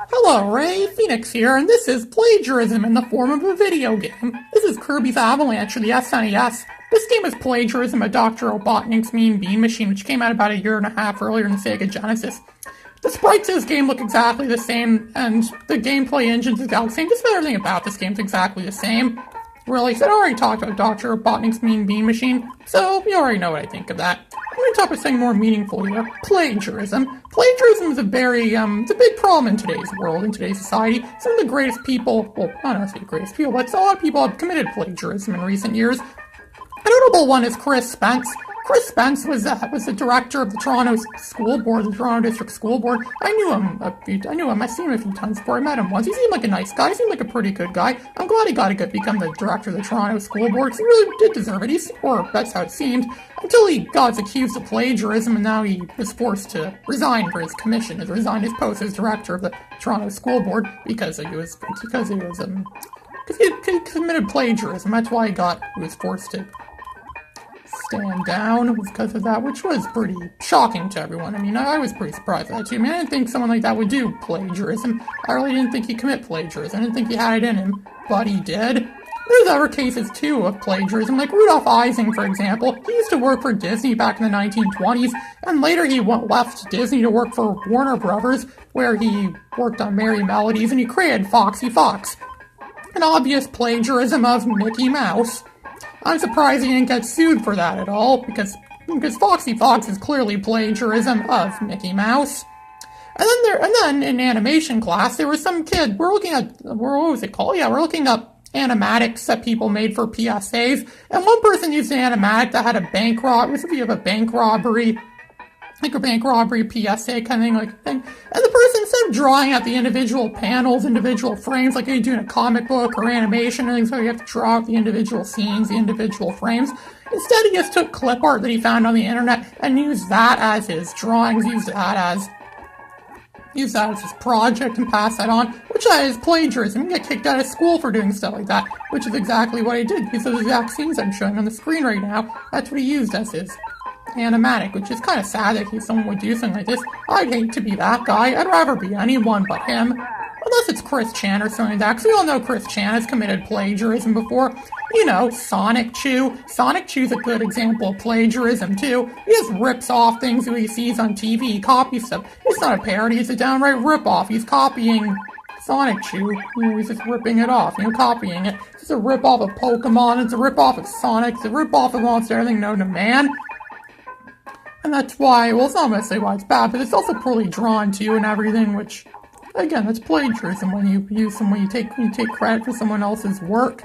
Hello, Ray. Phoenix here, and this is Plagiarism in the form of a video game. This is Kirby's Avalanche for the SNES. This game is plagiarism of Dr. Robotnik's Mean Bean Machine, which came out about a year and a half earlier in the Sega Genesis. The sprites of this game look exactly the same, and the gameplay engine's exactly the same. Just about everything about this game's exactly the same. Really, so I already talked about Dr. Robotnik's Mean Bean Machine, so you already know what I think of that. I'm going to talk about something more meaningful here. Plagiarism. Plagiarism is a very, it's a big problem in today's world, in today's society. Some of the greatest people, well, I don't know if the greatest people, but a lot of people have committed plagiarism in recent years. A notable one is Chris Spence. Chris Spence was the director of the Toronto School Board, the Toronto District School Board. I knew him. I've seen him a few times before. I met him once. He seemed like a nice guy. He seemed like a pretty good guy. I'm glad he got to become the director of the Toronto School Board, because he really did deserve it. Or that's how it seemed, until he got accused of plagiarism, and now he was forced to resign for his commission, to resign his post as director of the Toronto School Board because he committed plagiarism. That's why he was forced to stand down because of that, which was pretty shocking to everyone. I mean, I was pretty surprised at that too. I mean, I didn't think someone like that would do plagiarism. I really didn't think he'd commit plagiarism. I didn't think he had it in him, but he did. There's other cases too of plagiarism, like Rudolph Ising, for example. He used to work for Disney back in the 1920s, and later he left Disney to work for Warner Brothers, where he worked on Merry Melodies, and he created Foxy Fox, an obvious plagiarism of Mickey Mouse. I'm surprised he didn't get sued for that at all, because Foxy Fox is clearly plagiarism of Mickey Mouse. And then in animation class, there was some kid, we're looking at animatics that people made for PSAs, and one person used an animatic that had a bank robbery, like a bank robbery PSA kind of thing, and the person, instead of drawing out the individual panels, individual frames, like you do in a comic book or animation or anything, so you have to draw out the individual scenes, the individual frames, instead he just took clip art that he found on the internet and used that as his drawings, used that as his project and pass that on, which is plagiarism. You get kicked out of school for doing stuff like that, which is exactly what he did. These are the exact scenes I'm showing on the screen right now. That's what he used as his animatic, which is kind of sad that someone would do something like this. I'd hate to be that guy. I'd rather be anyone but him. Unless it's Chris Chan or something like that, because we all know Chris Chan has committed plagiarism before. You know, Sonic Chew. Sonic Chew's a good example of plagiarism, too. He just rips off things that he sees on TV. He copies stuff. It's not a parody, it's a downright rip-off. He's copying Sonic Chew. He's just ripping it off, copying it. It's just a rip-off of Pokemon, it's a rip-off of Sonic, it's a rip-off of almost everything known to man. And that's why, well, it's not going to say why it's bad, but it's also poorly drawn too and everything, which, again, that's plagiarism when you take credit for someone else's work.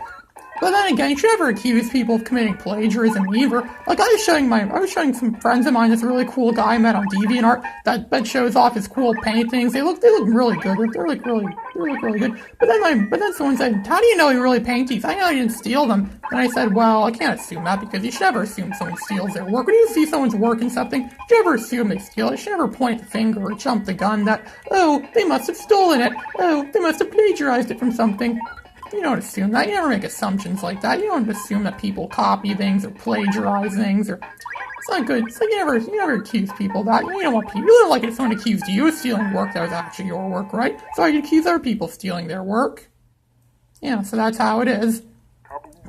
But then again, you should never accuse people of committing plagiarism either. Like, I was showing some friends of mine this really cool guy I met on DeviantArt that shows off his cool paintings. They look really good. They look really good. But then someone said, "How do you know he really paints these? I know he didn't steal them." And I said, "Well, I can't assume that, because you should never assume someone steals their work. When you see someone's work in something, you should never assume they steal it. You should never point the finger or jump the gun that, oh, they must have stolen it. Oh, they must have plagiarized it from something." You don't assume that. You never make assumptions like that. You don't assume that people copy things or plagiarize things, or it's not good. It's like you never accuse people of that. You don't like it if someone accused you of stealing work that was actually your work, right? So you accuse other people of stealing their work. Yeah, so that's how it is.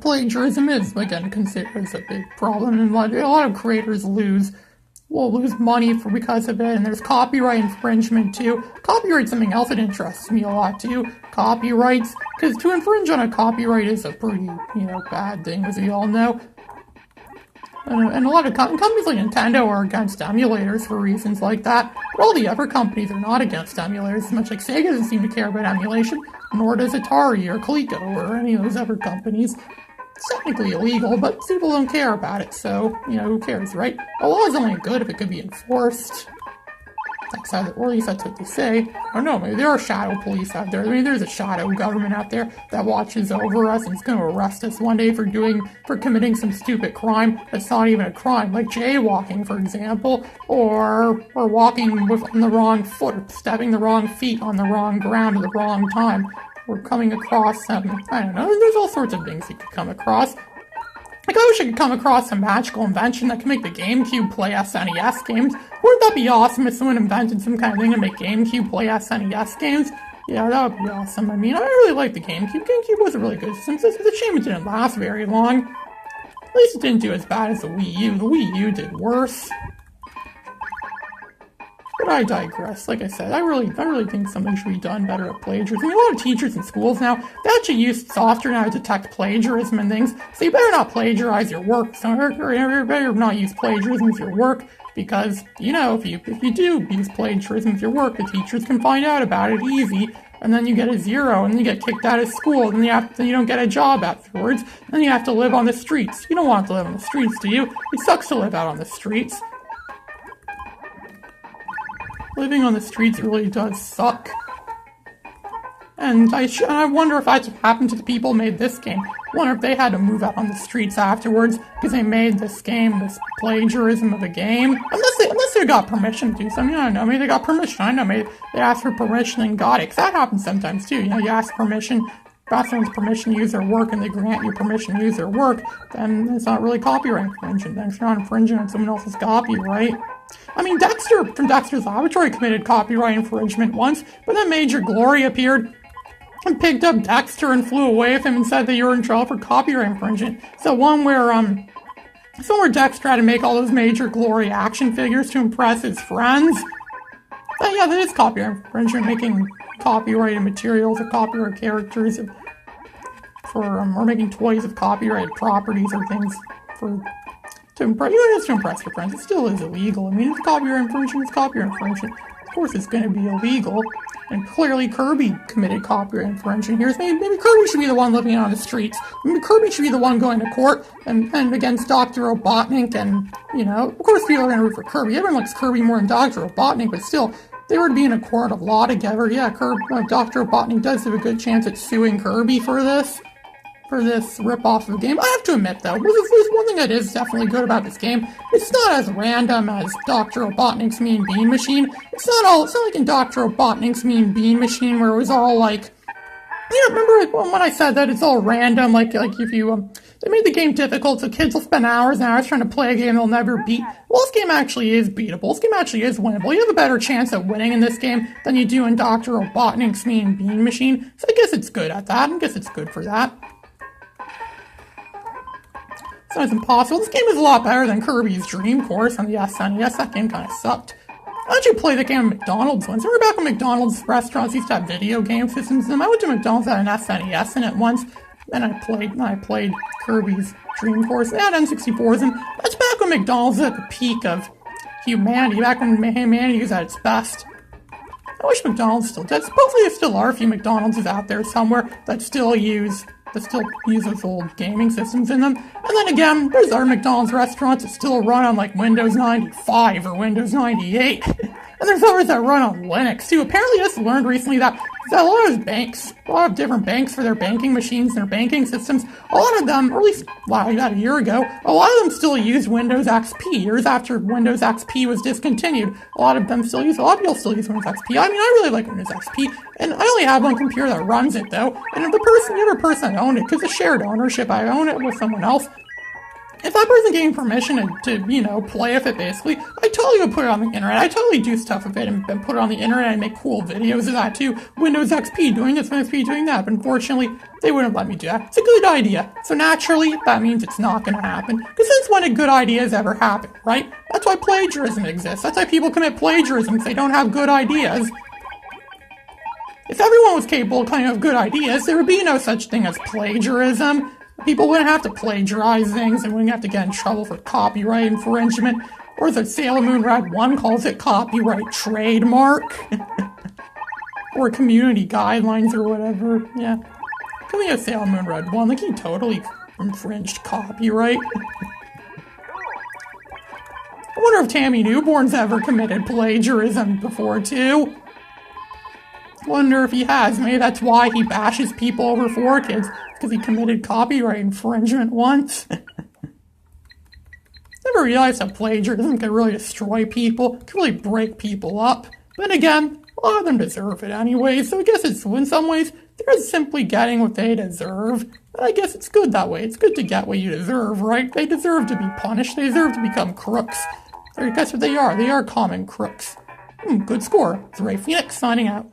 Plagiarism is, again, considered as a big problem, and a lot of creators lose money because of it, and there's copyright infringement too. Copyright's something else that interests me a lot too. Copyrights, because to infringe on a copyright is a pretty, bad thing, as we all know. And a lot of companies like Nintendo are against emulators for reasons like that, but all the other companies are not against emulators, as much like Sega doesn't seem to care about emulation, nor does Atari or Coleco or any of those other companies. It's technically illegal, but people don't care about it, so, who cares, right? A law is only good if it could be enforced. Or at least that's what they say. I don't know, maybe there are shadow police out there. I mean, there's a shadow government out there that watches over us and is going to arrest us one day for committing some stupid crime that's not even a crime, like jaywalking, for example, or walking on the wrong foot, or stepping the wrong feet on the wrong ground at the wrong time. We're coming across I don't know, there's all sorts of things you could come across. Like, I wish I could come across some magical invention that could make the GameCube play SNES games. Wouldn't that be awesome if someone invented some kind of thing to make GameCube play SNES games? Yeah, that would be awesome. I mean, I really liked the GameCube. GameCube was a really good system. It's a shame it didn't last very long. At least it didn't do as bad as the Wii U. The Wii U did worse. But I digress. Like I said, I really think something should be done better at plagiarism. I mean, a lot of teachers in schools now, they actually use software now to detect plagiarism and things. So you better not plagiarize your work. So you better not use plagiarism as your work. Because, you know, if you do use plagiarism as your work, the teachers can find out about it easy. And then you get a 0, and then you get kicked out of school, and then you don't get a job afterwards. Then you have to live on the streets. You don't want to live on the streets, do you? It sucks to live out on the streets. Living on the streets really does suck. And I wonder if that's what happened to the people who made this game. I wonder if they had to move out on the streets afterwards because they made this game, this plagiarism of a game. Unless they got permission to do something. I don't know. Maybe they got permission. I don't know. Maybe they asked for permission and got it. Because that happens sometimes too. You know, you ask permission, ask someone's permission to use their work, and they grant you permission to use their work. Then it's not really copyright infringement. Then it's not infringing on someone else's copyright. I mean, Dexter from Dexter's Laboratory committed copyright infringement once, but then Major Glory appeared and picked up Dexter and flew away with him and said that you were in trouble for copyright infringement. So one where Dexter had to make all those Major Glory action figures to impress his friends. So yeah, that is copyright infringement, making copyrighted materials or copyright characters or making toys of copyrighted properties or things to impress your friends. It still is illegal. I mean, it's copyright infringement. It's copyright infringement. Of course, it's going to be illegal. And clearly, Kirby committed copyright infringement here. Maybe Kirby should be the one living on the streets. Maybe Kirby should be the one going to court and against Dr. Robotnik. And, you know, of course, people are going to root for Kirby. Everyone likes Kirby more than Dr. Robotnik, but still, if they were to be in a court of law together, yeah, Dr. Robotnik does have a good chance at suing Kirby for this rip-off of the game. I have to admit, though, there's one thing that is definitely good about this game. It's not as random as Dr. Robotnik's Mean Bean Machine. It's not like in Dr. Robotnik's Mean Bean Machine where it was all like, you know, remember when I said that it's all random, like if you, they made the game difficult so kids will spend hours and hours trying to play a game they'll never beat. Well, this game actually is beatable. This game actually is winnable. You have a better chance at winning in this game than you do in Dr. Robotnik's Mean Bean Machine. So I guess it's good at that. I guess it's good for that. It's not impossible. This game is a lot better than Kirby's Dream Course on the SNES. That game kind of sucked. I actually played that game at McDonald's once. Remember back when McDonald's restaurants used to have video game systems in them? I went to McDonald's that had an SNES in it once, and I played Kirby's Dream Course. They had N64s, and that's back when McDonald's was at the peak of humanity, back when humanity was at its best. I wish McDonald's still did. Supposedly there still are a few McDonald's out there somewhere that still use those old gaming systems in them. And then again, there's other McDonald's restaurants that still run on like Windows 95 or Windows 98. And there's others that run on Linux too. Apparently I just learned recently that a lot of those banks, a lot of different banks for their banking machines and their banking systems, a lot of them, or at least, about a year ago, a lot of them still use Windows XP. Years after Windows XP was discontinued, a lot of people still use Windows XP. I mean, I really like Windows XP, and I only have one computer that runs it though, and if the other person that owned it, because it's shared ownership, I own it with someone else, if that person gave me permission to, you know, play with it, basically, I totally would put it on the internet. I totally do stuff with it and put it on the internet and make cool videos of that, too. Windows XP doing this, Windows XP doing that. But unfortunately, they wouldn't let me do that. It's a good idea. So naturally, that means it's not going to happen. Because since when did good ideas ever happen, right? That's why plagiarism exists. That's why people commit plagiarism, because they don't have good ideas. If everyone was capable of coming up with good ideas, there would be no such thing as plagiarism. People wouldn't have to plagiarize things and wouldn't have to get in trouble for copyright infringement, or as Sailor Moon Red 1 calls it, copyright trademark. Or community guidelines or whatever, yeah. Coming at Sailor Moon Red 1, like he totally infringed copyright. I wonder if Tammy Newborn's ever committed plagiarism before, too. Wonder if he has. Maybe that's why he bashes people over 4Kids, because he committed copyright infringement once. Never realized how plagiarism can really destroy people, can really break people up. But again, a lot of them deserve it anyway, so I guess it's, in some ways, they're simply getting what they deserve. And I guess it's good that way. It's good to get what you deserve, right? They deserve to be punished. They deserve to become crooks. That's what they are. They are common crooks. Good score. It's Ray Phoenix signing out.